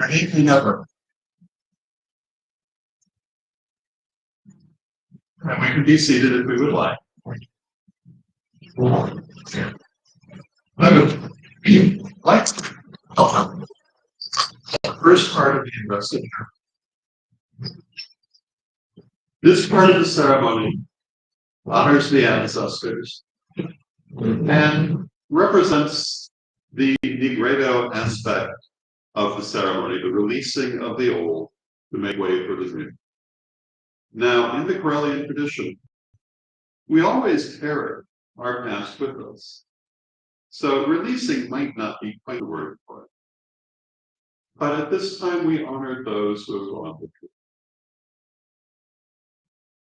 Anything never. And we can be seated if we would like. Like the first part of the investiture. This part of the ceremony honors the ancestors and represents the Negredo aspect of the ceremony, the releasing of the old to make way for the new. Now, in the Correllian tradition, we always carry our past with us. So releasing might not be quite the word for it. But at this time, we honor those who have gone before.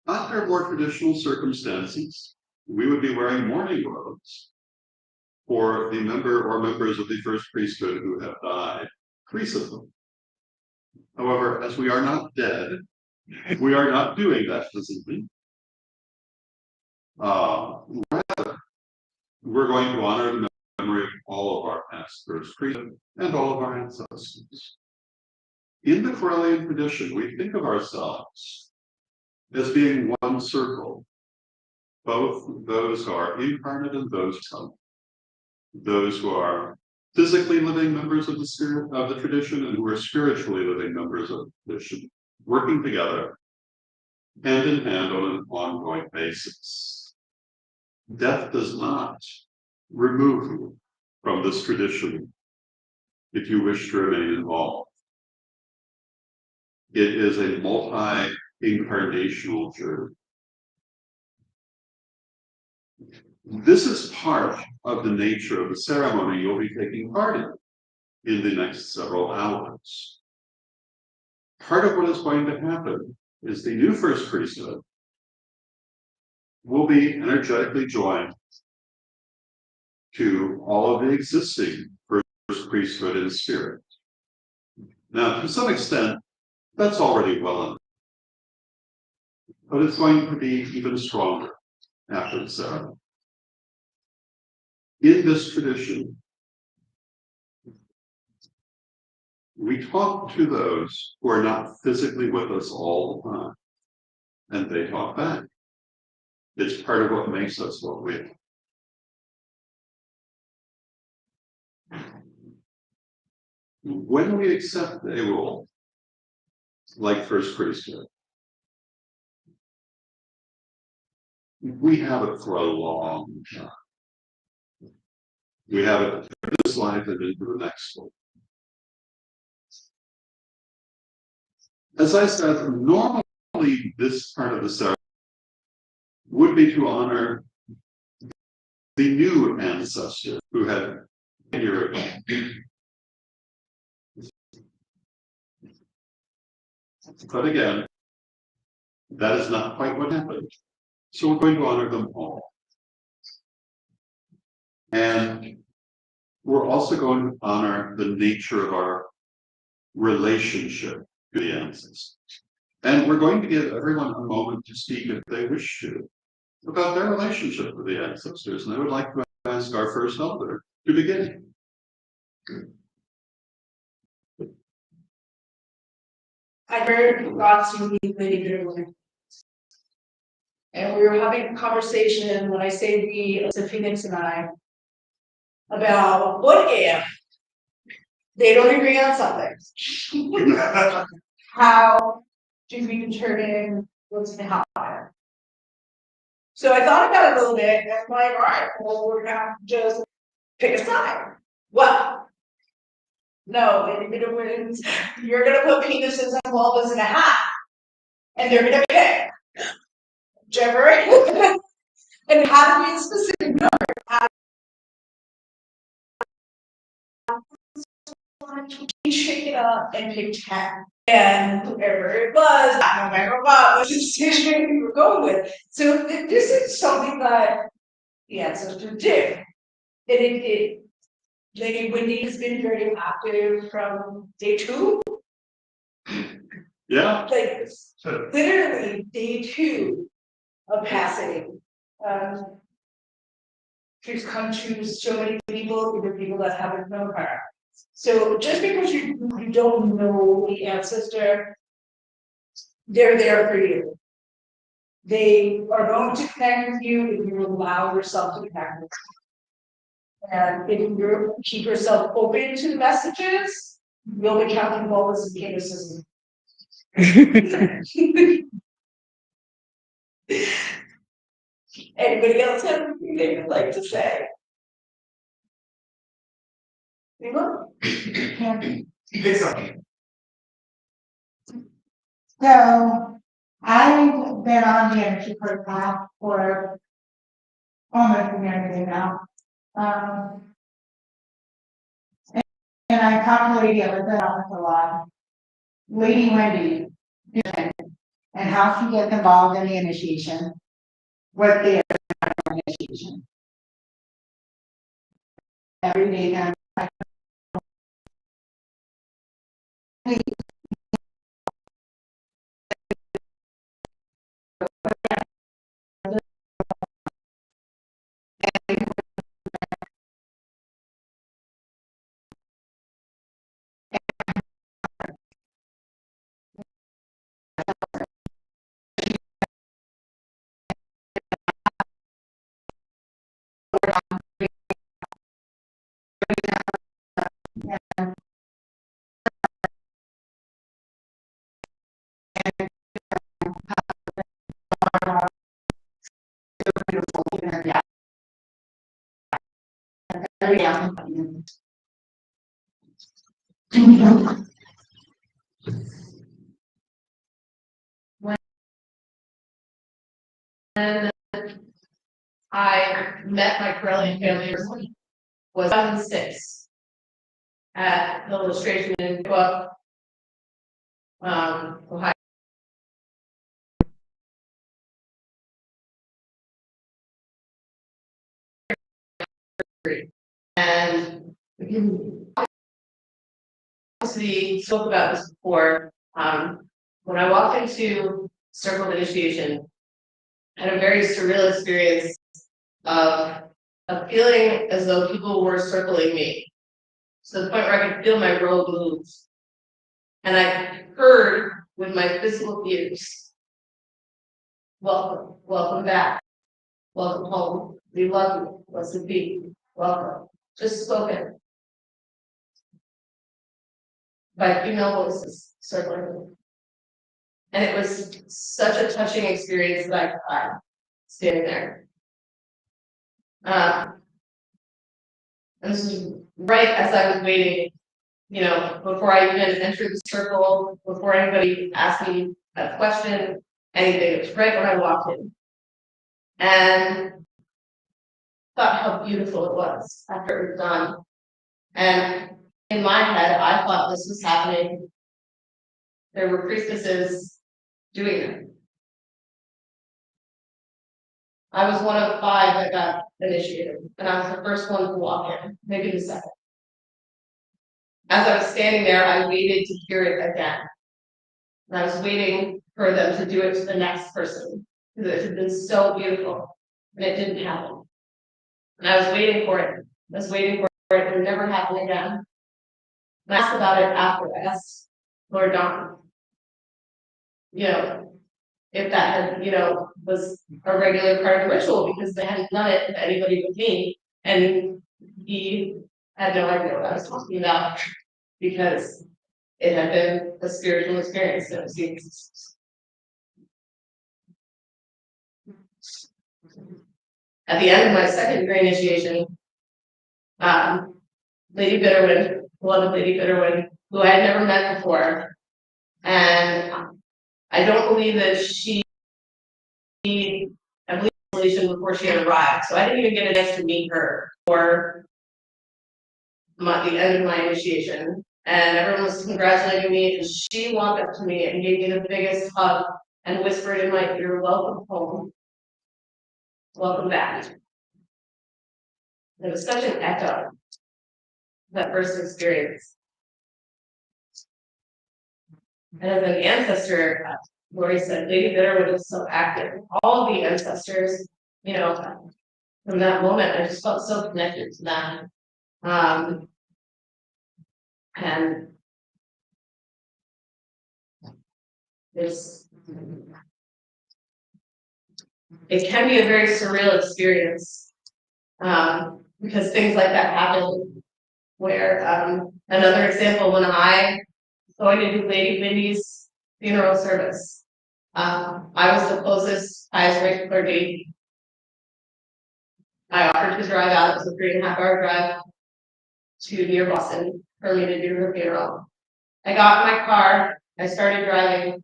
Under more traditional circumstances, we would be wearing mourning robes for the member or members of the first priesthood who have died recently. However, as we are not dead, we are not doing that physically. Rather, we're going to honor the memory of all of our past first priesthood and all of our ancestors. In the Correllian tradition, we think of ourselves as being one circle, both those who are incarnate and those who come. Those who are physically living members of the spirit of the tradition and who are spiritually living members of the tradition, working together, hand in hand on an ongoing basis. Death does not remove you from this tradition if you wish to remain involved. It is a multi-incarnational journey. This is part of the nature of the ceremony you'll be taking part in the next several hours. Part of what is going to happen is the new first priesthood will be energetically joined to all of the existing first priesthood in spirit. Now, to some extent, that's already well enough, but it's going to be even stronger after the ceremony. In this tradition, we talk to those who are not physically with us all the time, and they talk back. It's part of what makes us what we are. When we accept a role like first priesthood, we have it for a long time. We have it in this life and into the next one. As I said, normally this part of the ceremony would be to honor the new ancestor who had a year ago. But again, that is not quite what happened. So we're going to honor them all. And we're also going to honor the nature of our relationship to the ancestors. And we're going to give everyone a moment to speak if they wish to about their relationship with the ancestors. And I would like to ask our first elder to begin. I heard God's unique lady, and we were having a conversation. When I say we, it's Phoenix and I, about what if they don't agree on something? How do we determine what's going to happen? So I thought about it a little bit, and I'm like, all right, well, we're going to have to just pick a side. Well, no, you're going to put penises and vulvas in a hat, and they're going to pick. Whichever. And it had to be a specific number. Shake it up and pick 10. And whoever it was, no matter what the decision we were going with. So this is something that the ancestors did. And Lady Wendy has been very active from day 2. Yeah. Like literally day 2 of passing. She's come to so many people, even people that haven't known her. So just because you don't know the ancestor, they're there for you. They are going to connect with you if you allow yourself to connect with them. And if you keep yourself open to messages, you'll be counting balls and penises. Anybody else have anything they would like to say? Anyone? So I've been on the energy path for almost a year now. And I talked to Lady Elizabeth a lot. Lady Wendy, and how she gets involved in the initiation. What the initiation. Every day now. When I met my Correllian family was 2006 at the Lustration in book, Ohio. And obviously spoke about this before. When I walked into circle of initiation, I had a very surreal experience of feeling as though people were circling me. So the point where I could feel my robe move. And I heard with my physical ears, welcome, welcome back, welcome home, we love you, blessed be, welcome. Just spoken by female voices circling me. And it was such a touching experience that I cried standing there. And this was right as I was waiting, before I even entered the circle, before anybody asked me a question, anything. It was right when I walked in. And thought how beautiful it was after it was done. And in my head, I thought this was happening. There were priestesses doing it. I was one of 5 that got initiated, and I was the first one to walk in, maybe the second. As I was standing there, I waited to hear it again. And I was waiting for them to do it to the next person, because it had been so beautiful, and it didn't happen. And I was waiting for it. I was waiting for it, and it never happened again. And I asked about it after. I asked Lord Don, if that had, was a regular part of the ritual, because they hadn't done it to anybody but me. And he had no idea what I was talking about, because it had been a spiritual experience that was being. At the end of my second degree initiation, Lady Bitterwood, beloved Lady Bitterwood, who I had never met before, and I don't believe that I believe relation before she had arrived, so I didn't even get a chance to meet her for the end of my initiation. And everyone was congratulating me, and she walked up to me and gave me the biggest hug and whispered in my ear, "Welcome home. Welcome back." It was such an echo, that first experience. And as an ancestor, Lori said, Lady Bitterwood was so active. All the ancestors, from that moment, I just felt so connected to them. And it's, it can be a very surreal experience, because things like that happen. Where, another example, when I going to do Lady Mindy's funeral service, I was the closest, highest ranked clergy. I offered to drive out. It was a 3.5-hour drive to near Boston for me to do her funeral. I got in my car, I started driving.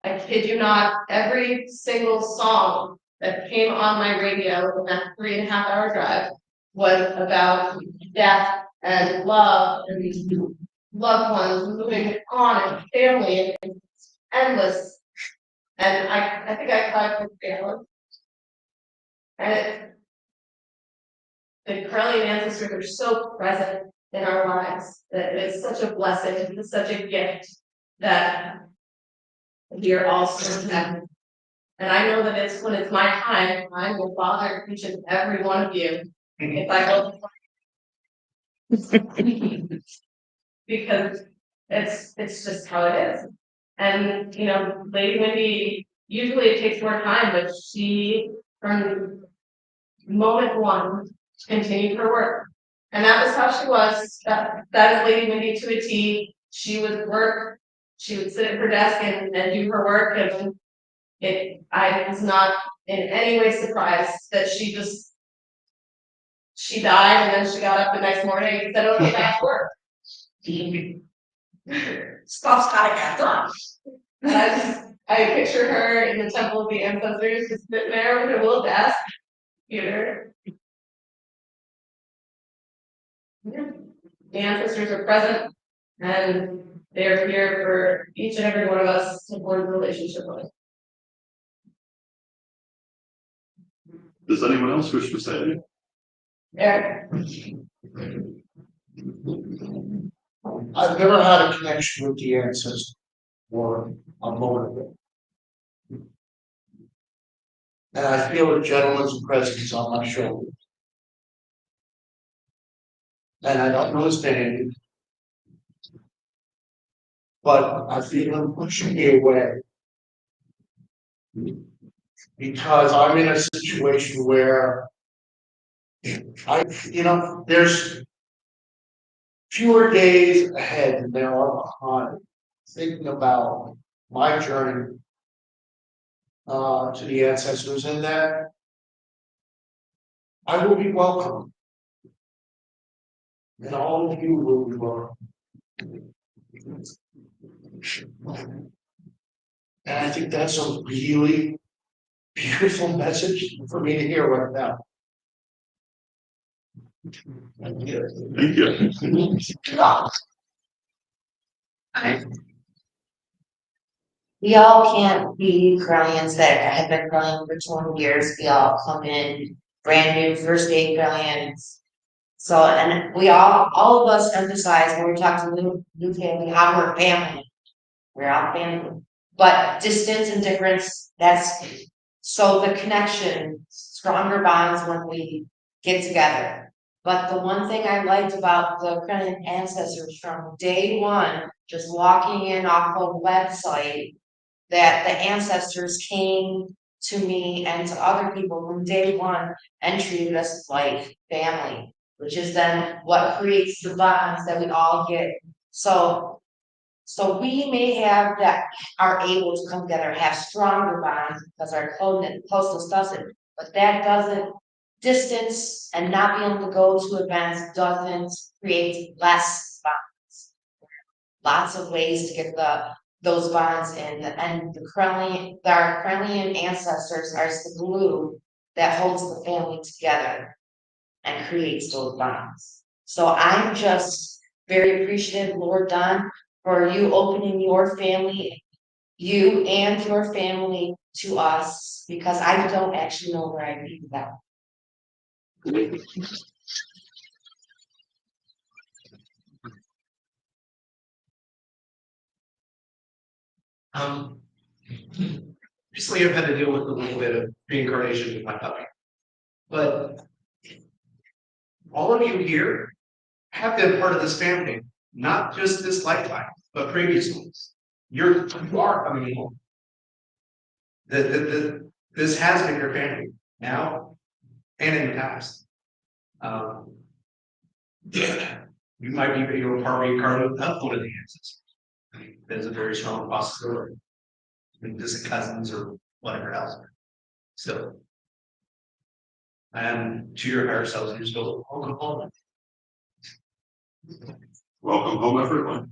I kid you not, every single song that came on my radio in that 3.5-hour drive was about death and love and loved ones moving on and family, and it's endless. And I think I cried for family. And the Correllian ancestors are so present in our lives that it's such a blessing, it's such a gift that we are all so connected. And I know that it's when it's my time, I will bother each and every one of you if I go. Because it's just how it is. And you know, Lady Wendy, usually it takes more time, but she from moment one continued her work. And that was how she was. That is Lady Wendy to a T. She would work, she would sit at her desk and do her work, and I was not in any way surprised that she died and then she got up the next morning and said, okay, back to work. Stuff's gotta get done. And I picture her in the temple of the ancestors, just sitting there with her little desk, computer. Yeah. The ancestors are present, and they're here for each and every one of us to form a relationship with. Does anyone else wish to say anything? Eric? I've never had a connection with the ancestor or a moment. And I feel a gentleman's presence on my shoulder. And I don't know his name, but I feel him pushing me away. Because I'm in a situation where there's fewer days ahead than there are behind. Thinking about my journey to the ancestors, and that I will be welcome. And all of you will be welcome. And I think that's a really beautiful message for me to hear right now. Thank you. Thank you. We all can't be Correllians that have been Correllian for 20 years. We all come in brand new first day Correllians. So, and we all of us emphasize when we talk to new family, how we're family. We're all family. But distance and difference, that's so the connection, stronger bonds when we get together. But the one thing I liked about the Correllian ancestors from day one, just walking in off the website, that the ancestors came to me and to other people from day one and treated us like family, which is then what creates the bonds that we all get. So we may have that are able to come together, have stronger bonds because our closeness doesn't, but that doesn't, distance and not being able to go to events doesn't create less bonds. Lots of ways to get those bonds in, and our Correllian ancestors are the glue that holds the family together and creates those bonds. So I'm just very appreciative, Lord Don, for you opening your family, you and your family to us, because I don't actually know where I'd be without. Recently I've had to deal with a little bit of reincarnation with my puppy. But all of you here have been part of this family not just this lifetime, but previous ones. You are coming home. This has been your family now and in the past. You might be your part reincarnated without one of the ancestors. I mean, there's a very strong possibility. I mean, distant cousins or whatever else. So, and to your higher selves, you're still welcome home. Welcome home, everyone.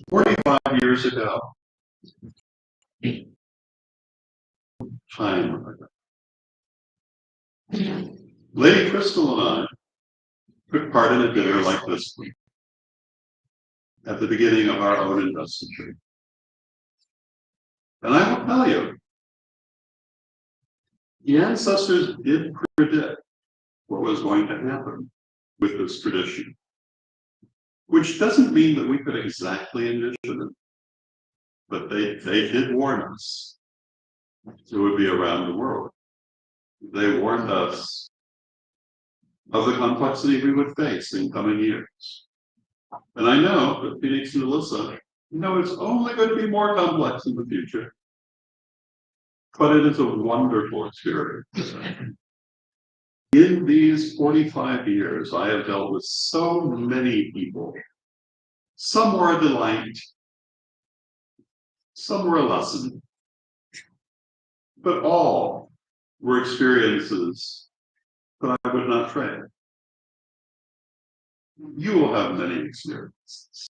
45 years ago, time. Lady Crystal and I took part in a dinner like this one at the beginning of our own investiture. And I will tell you, the ancestors did predict what was going to happen with this tradition, which doesn't mean that we could exactly envision it, but they did warn us it would be around the world. They warned us of the complexity we would face in coming years. And I know that Phoenix and Alyssa know it's only going to be more complex in the future. But it is a wonderful experience. In these 45 years, I have dealt with so many people. Some were a delight, some were a lesson, but all were experiences that I would not trade. You will have many experiences.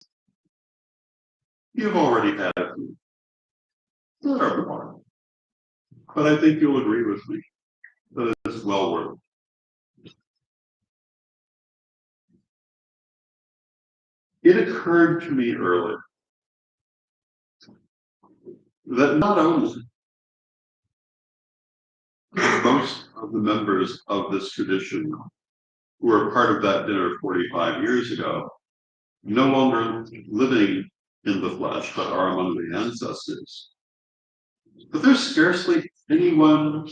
You've already had a few. There are more. But I think you'll agree with me that it's well worth it. It occurred to me earlier that not only most of the members of this tradition who were part of that dinner 45 years ago, no longer living in the flesh, but are among the ancestors. But there's scarcely anyone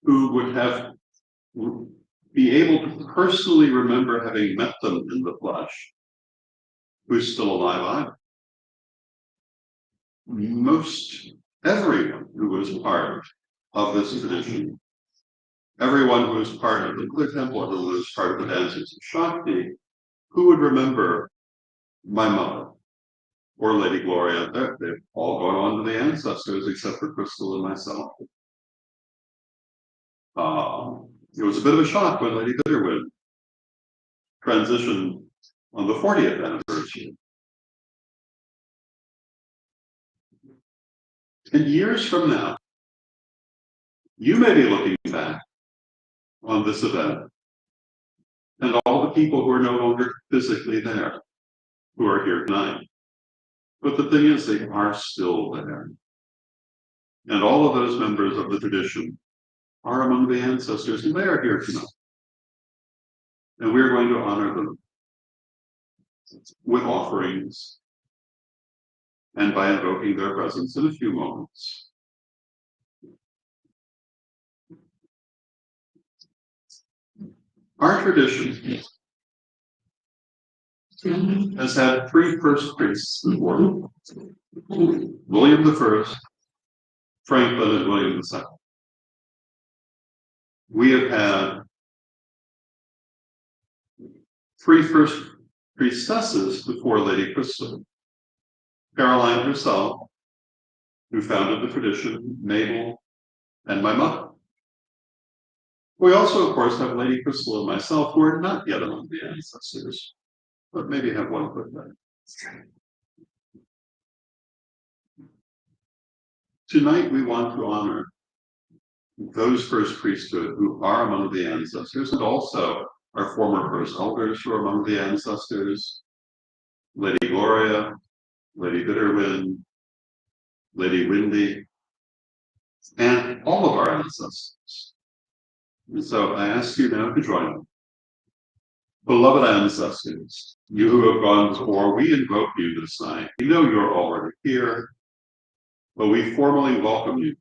who would be able to personally remember having met them in the flesh who's still alive either. Everyone who was part of this tradition, everyone who was part of the Clear Temple, who was part of the Dancers of Shakti, who would remember my mother or Lady Gloria? They've all gone on to the ancestors except for Crystal and myself. It was a bit of a shock when Lady Bitterwood transitioned on the 40th anniversary. And years from now, you may be looking back on this event and all the people who are no longer physically there, who are here tonight. But the thing is, they are still there. And all of those members of the tradition are among the ancestors, and they are here tonight. And we're going to honor them with offerings and by invoking their presence in a few moments. Our tradition has had three first priests before: William I, Franklin, and William II. We have had three first priestesses before Lady Crystal: Caroline herself, who founded the tradition, Mabel, and my mother. We also, of course, have Lady Crystal and myself, who are not yet among the ancestors, but maybe have one foot there. Tonight, we want to honor those first priesthood who are among the ancestors, and also our former first elders who are among the ancestors: Lady Gloria, Lady Bitterwind, Lady Windy, and all of our ancestors. And so I ask you now to join me. Beloved ancestors, you who have gone before, we invoke you this night. We know you're already here, but we formally welcome you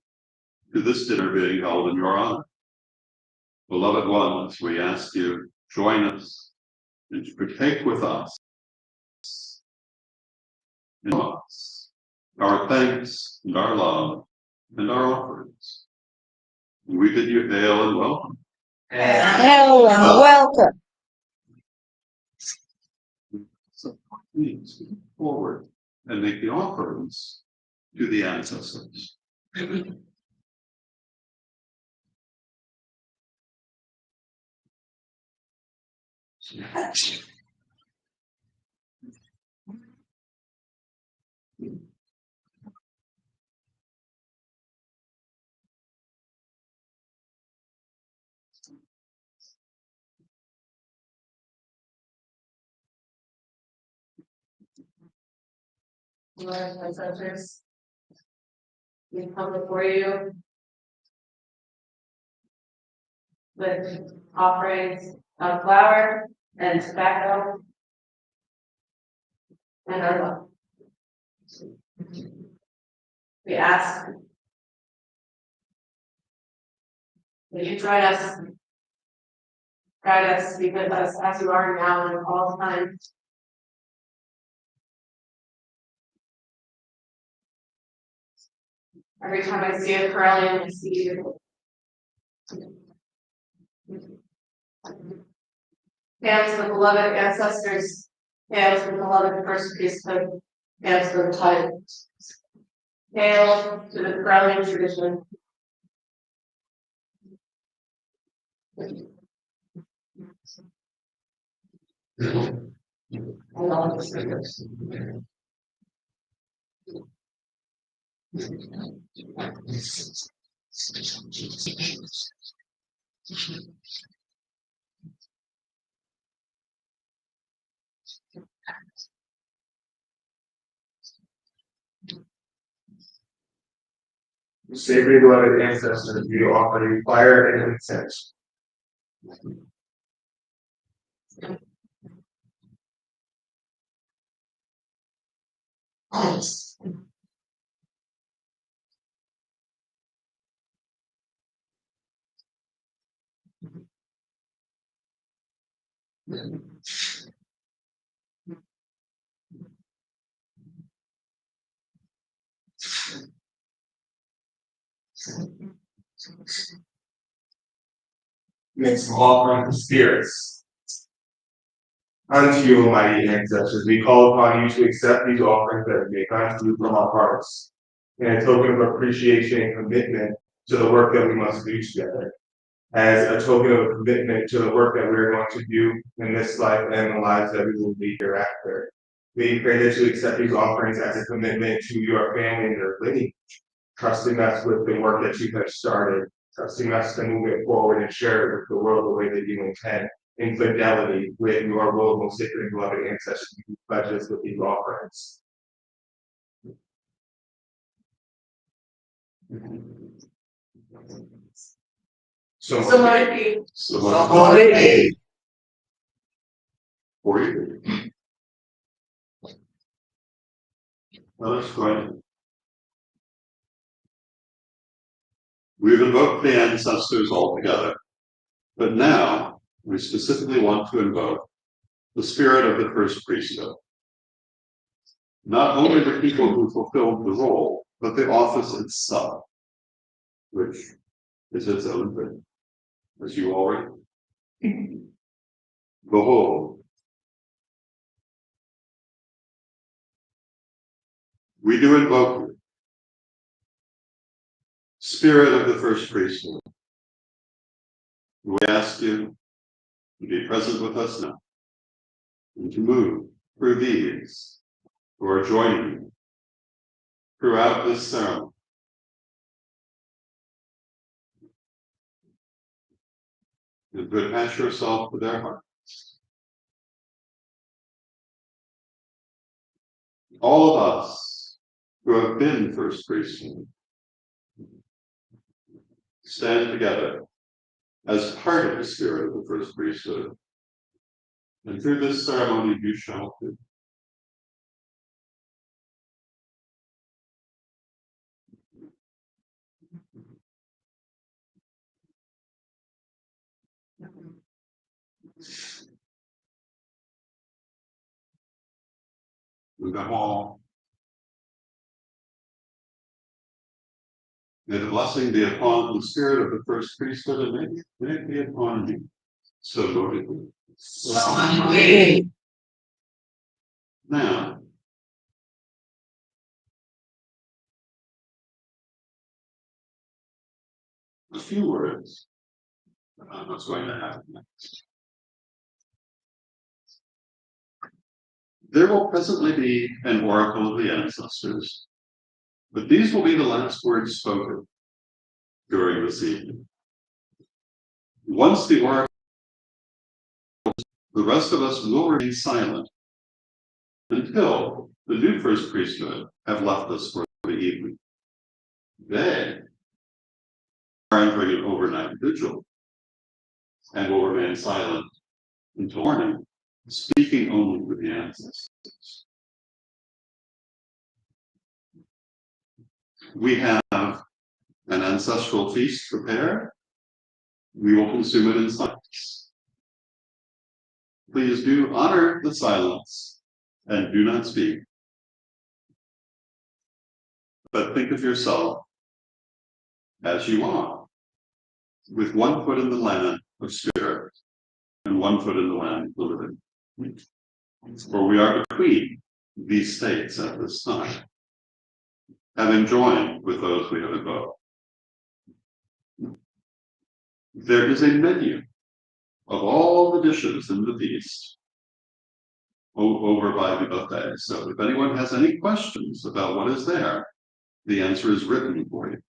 to this dinner being held in your honor. Beloved ones, we ask you, join us and to partake with us in us our thanks and our love and our offerings. We bid you hail and welcome. Hello and welcome. So please come forward and make the offerings to the ancestors. Lord, ancestors, we come before you with offerings of flour and tobacco and our love. We ask that you join us, guide us, be with us as you are now and all time. Every time I see a Correllian, I see you. Hail to the beloved ancestors, hail to the beloved first priesthood, hail to the titles, hail to the Correllian tradition. I love this figures. Sacred beloved ancestors, we offer you fire and incense. Make some offering to spirits. Unto you, almighty ancestors, we call upon you to accept these offerings that we make unto you from our hearts, in a token of appreciation and commitment to the work that we must do together. As a token of commitment to the work that we're going to do in this life and the lives that we will lead hereafter. We pray that you accept these offerings as a commitment to your family and your lineage, trusting us with the work that you have started, trusting us to move it forward and share it with the world the way that you intend, in fidelity with your will, most sacred and beloved ancestors. You pledge us with these offerings. So might be. For you. Let us join. We've invoked the ancestors all together, but now we specifically want to invoke the spirit of the first priesthood. Not only the people who fulfilled the role, but the office itself, which is its own thing, as you already. Behold, we do invoke you, spirit of the first priesthood. We ask you to be present with us now and to move through these who are joining you throughout this ceremony. And to attach yourself to their hearts. All of us who have been first priesthood stand together as part of the spirit of the first priesthood. And through this ceremony you shall do. With the hall. May the blessing be upon the spirit of the first priesthood, and may it be upon me. So voted. Now. A few words about what's going to happen next. There will presently be an oracle of the ancestors, but these will be the last words spoken during this evening. Once the oracle, the rest of us will remain silent until the new first priesthood have left us for the evening. They are entering an overnight vigil and will remain silent until morning, speaking only with the ancestors. We have an ancestral feast prepared. We will consume it in silence. Please do honor the silence and do not speak. But think of yourself as you are, with one foot in the land of spirit and one foot in the land of the living. For we are between these states at this time, having joined with those we have invoked. There is a menu of all the dishes in the feast over by the buffet. So if anyone has any questions about what is there, the answer is written for you.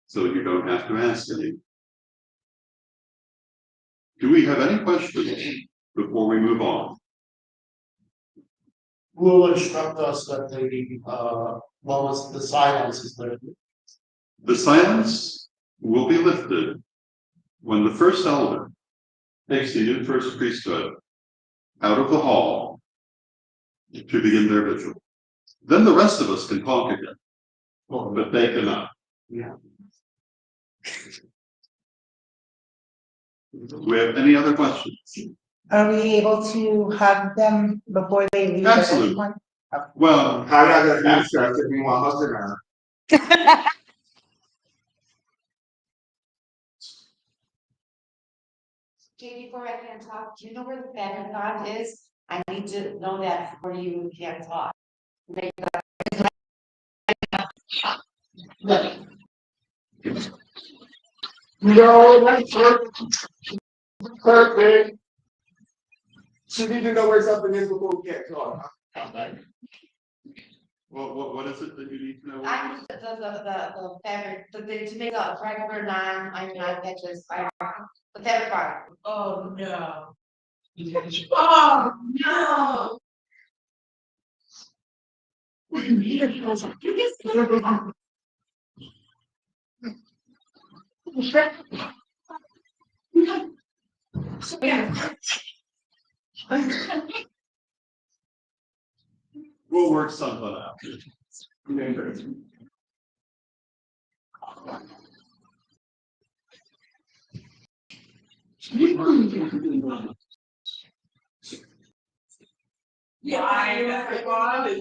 So you don't have to ask any. Do we have any questions before we move on? Who will instruct us that the silence is lifted? The silence will be lifted when the first elder takes the new first priesthood out of the hall to begin their vigil. Then the rest of us can talk again, but they cannot. Yeah. Do we have any other questions? Are we able to have them before they leave? Absolutely. Well, How did I get access if we want husband now? Jay, before I can talk, do you know where the family god is? I need to know that before you can talk. No, that's perfect. She need to know where something is before we get talk. what is it that you need to know? I need the fabric, to make a regular non-patches, the fabric product. Oh, no. Oh, no. We'll work something out. Yeah, I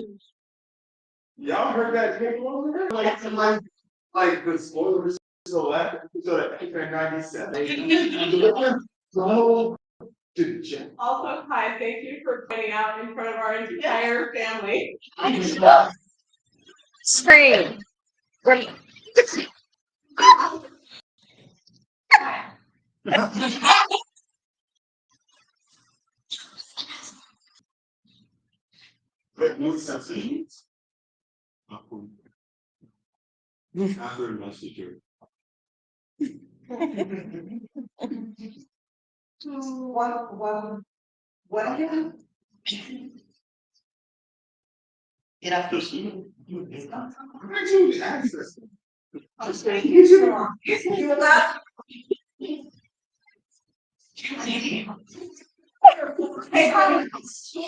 Y'all heard that paper over there? Like the spoilers to the left, so that 97. So, Also, hi, thank you for pointing out in front of our entire family. Scream. No sense. After Investiture. What again? Get up. This You allowed? Hey, honey,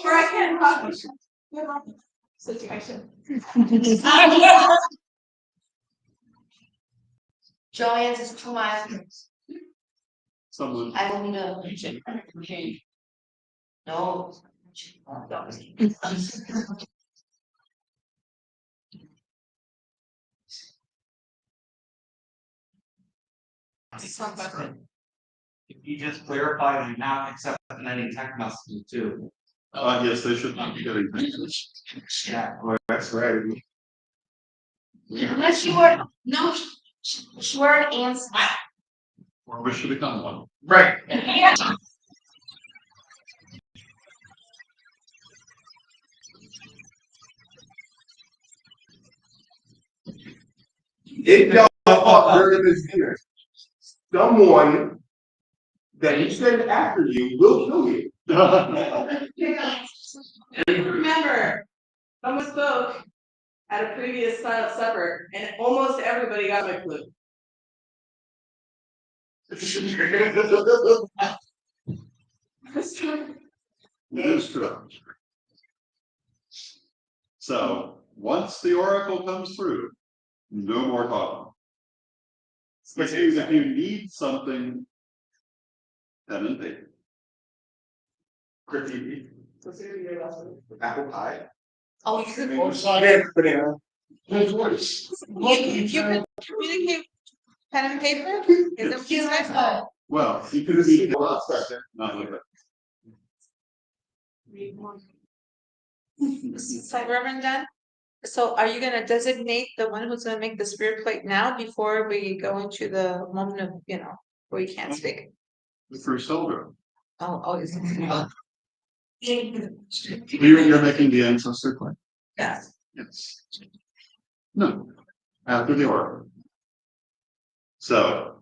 or I can't help you. Situation. Joanne's is 2 miles. Someone, I will need a. No. If you just clarify that you're not accepting any tech messages too. yes, they should not be getting things. Yeah. Oh, that's right. Unless you were, no, you were an answer. Or wish to become one. Right. Yeah. If y'all heard of this here, someone that you send after you will kill you. Remember, someone spoke at a previous silent supper, and almost everybody got my clue. It is true. So, once the oracle comes through, no more talking. If you need something, pen and paper. Graffiti, What's your last one? apple pie. Oh, you could. Banana. You can communicate pen and paper? Is that what you said? Well, you Because could it's be the last question. not like that. So Reverend Dunn, so are you gonna designate the one who's gonna make the spirit plate now before we go into the moment of, where you can't speak? The first elder. Oh, is You're making the ancestor claim. Yes. Yes. No, after the oracle. So,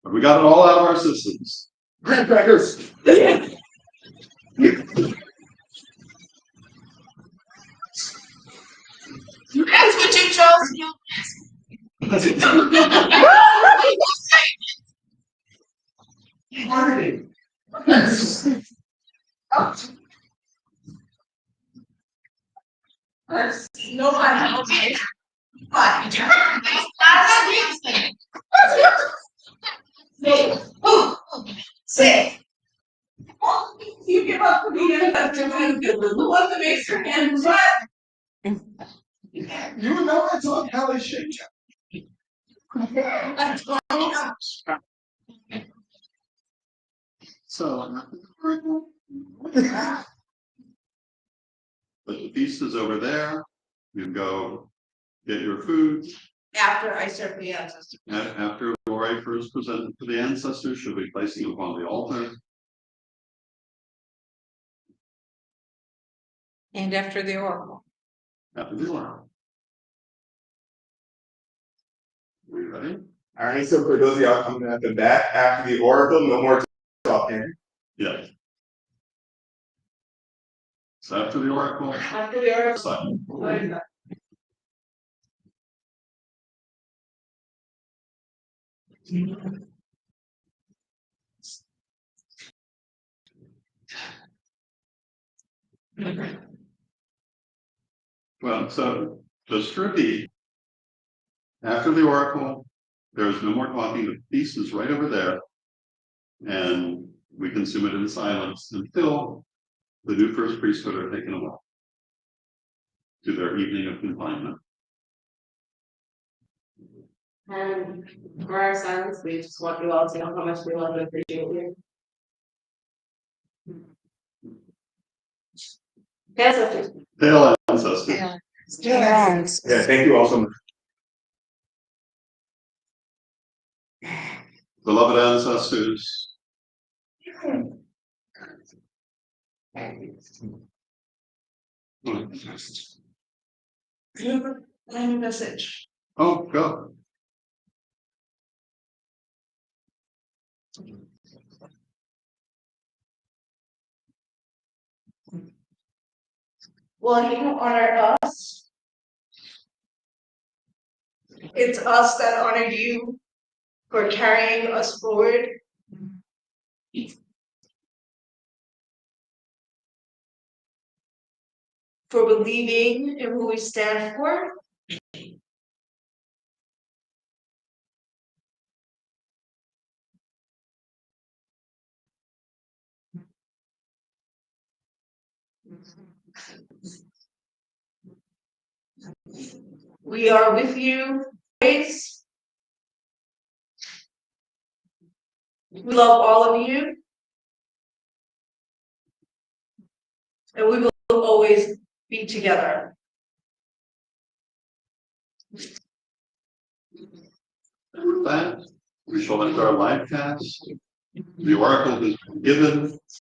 we got it all out of our systems. Grandcrackers. That's what you chose. Marty. Nobody. Okay. But. Say. You give up to be an ancestor, the one that makes your hands wet. You know that's on how they shake. So, after the oracle. But the feast is over there. You can go get your food. After I serve the ancestor. After glory first presented to the ancestors, should be placing upon the altar. And after the oracle. After the oracle. Are you ready? All right, so for those of y'all coming at the back, after the oracle, no more talking. Yeah. So after the oracle. After the oracle. Silent. Well, so just to repeat, after the oracle, there's no more talking. The feast is right over there, and we consume it in silence until the new first priesthood are taken away to their evening of confinement. And for our silence, we just want you all to know how much we love and appreciate you. Ancestors. Hail, ancestor. Yeah, thank you all so much. Beloved ancestors. I have a message. Oh, go. Well, you don't honor us. It's us that honor you for carrying us forward. For believing in who we stand for. We are with you always. We love all of you. And we will always be together. And with that, we shall end our live cast. The oracle has been given.